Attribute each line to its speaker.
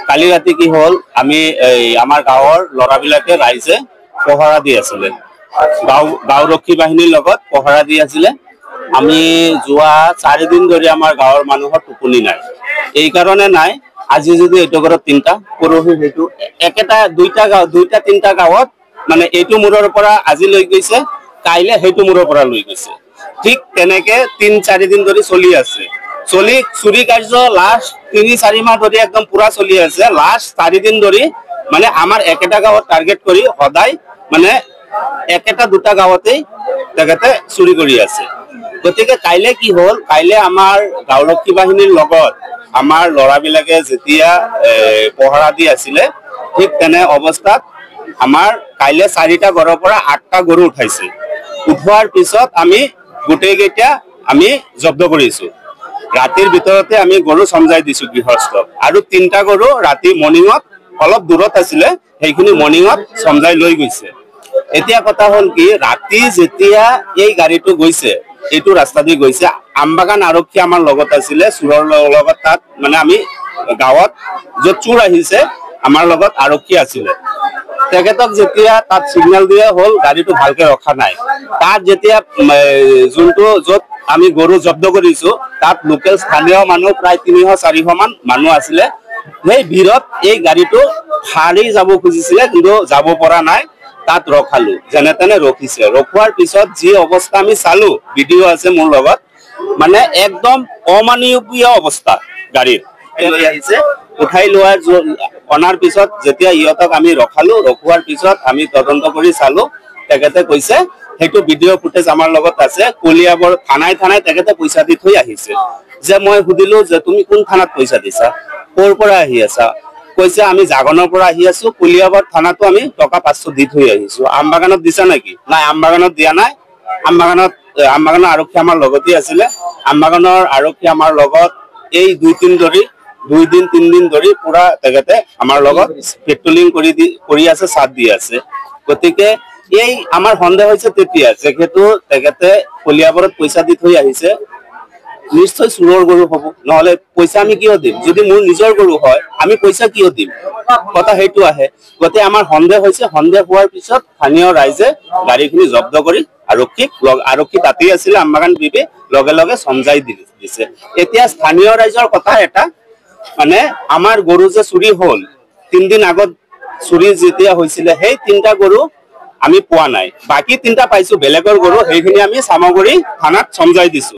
Speaker 1: কালি ৰাতি কি হল আমি আমাৰ গাঁৱৰ লৰাবিলাকে ৰাইজে পহৰা দি আছিলে গাঁওৰক্ষী বাহিনীৰ লগত পহৰা দি আছিলে আমি যোৱা 4 দিন ধৰি আমাৰ গাঁৱৰ মানুহৰ টোপনি নাই এই কাৰণে নাই আজি যদি এইটো ঘৰত 3টা পৰহি হেতু একেটা দুইটা তিনটা গাঁৱত মানে এইটো মুৰৰ পৰা আজি লৈ গৈছে কাইলে হেতু মুৰৰ পৰা লৈ গৈছে ঠিক তেনেকে 3-4 দিন ধৰি চলি আছে চুৰি কাৰ্য লাষ্ট 3-4 মাহ ধৰি একদম পুৰা চলি আছে লাষ্ট 4 দিন ধৰি মানে আমাৰ একেটা গাঁৱত টাৰ্গেট কৰি সদায় মানে একেটা দুটা গাঁৱতেই তেখেতে চুৰি কৰি আছে গতিকে কাইলে কি হল কাইলে আমাৰ গাঁওৰক্ষী বাহিনীৰ লগত আমাৰ লৰাবিলাকে যেতিয়া পহৰা দি আছিলে ঠিক তেনে অৱস্থাত আমাৰ কাইলে 4টা ঘৰৰ পৰা 8টা গৰু উঠাইছে উঠোৱাৰ পিছত আমি গোটেইকেইটা আমি জব্দ কৰিছো ৰাতিৰ ভিতৰতে আমি গৰু সমজাই দিছো গৃহস্থক আৰু 3টা গৰু ৰাতি মৰ্নিংত অলপ দূৰত আছিলে সেইখিনি মৰ্নিংত সমজাই লৈ গৈছে এতিয়া কথা হল কি ৰাতি যেতিয়া এই গাড়ীটো গৈছে এইটো ৰাস্তা দি গৈছে আমবাগান আৰক্ষী আমাৰ লগত আছিলে চুৰৰ লগত তাত মানে আমি গাঁৱত যত চুৰ আহিছে আমাৰ লগত আৰক্ষী আছিলে তেখেতক যেতিয়া তাত সিগনেল দিয়া হল গাড়ীটো ভালকে ৰখা নাই তাত যেতিয়া যোনটো যত আমি গৰু জব্দ কৰিছো তাত লোকেল স্থানীয় মানুহ প্ৰায় 300-400 মান মানুহ আছিলে সেই ভিৰত এই গাড়ীটো ফাৰি যাব খুজিছিলে কিন্তু যাব পৰা নাই তাত ৰখালো যেনে তেনে ৰখিছে ৰখোৱাৰ পিছত যি অৱস্থা আমি চালো ভিডিও আছে মোৰ লগত মানে একদম অমানৱীয় অৱস্থা গাড়ীৰ আহিছে উঠাই লোৱাৰ অনাৰ পিছত যেতিয়া ইহঁতক আমি ৰখোৱাৰ পিছত আমি তদন্ত কৰি চালো তেখেতে কৈছে সেইটো ভিডিও ফুটেজ আমাৰ লগত আছে কলিয়াবৰ থানাই তেখেতে পইচা দি থৈ আহিছে যে মই সুধিলো যে তুমি কোন থানাত পইচা দিছা ক'ৰ পৰা আহি আছা কৈছে আমি জাগনৰ পৰা আহি আছো কলিয়াবৰ থানাতো আমি টকা 500 দি থৈ আহিছো আমবাগানত দিছা নেকি নাই আমবাগানত দিয়া নাই আমবাগানৰ আৰক্ষী আমাৰ লগতে আছিলে আমবাগানৰ আৰক্ষী আমাৰ লগত এই 2-3 দিন ধৰি পুৰা তেখেতে আমাৰ লগত পেট্ৰলিং কৰি আছে সাথ দি আছে গতিকে এই আমাৰ সন্দেহ হৈছে তেতিয়া যেহেতু তেখেতে কলিয়াবৰত পইচা দি থৈ আহিছে নিশ্চয় চুৰৰ গৰু হ'ব নহলে পইচা আমি কিয় দিম যদি মোৰ নিজৰ গৰু হয় আমি পইচা কিয় দিম কথা হেতু আহে গতে আমাৰ সন্দেহ হৈছে সন্দেহ হোৱাৰ পিছত স্থানীয় ৰাইজে গাড়ীখিনি জব্দ কৰি আৰক্ষী তাতেই আছিল আমবাগান বিবি লগে সমজাই দিছে এতিয়া স্থানীয় ৰাইজৰ কথা এটা মানে আমাৰ গৰু যে চুৰি হল 3 দিন আগত চুৰি যেতিয়া হৈছিল সেই 3টা গৰু আমি পোৱা নাই বাকি 3টা পাইছো বেলেগৰ গৰু সেইখিনি আমি সামগ্ৰী থানাত সমজাই দিছো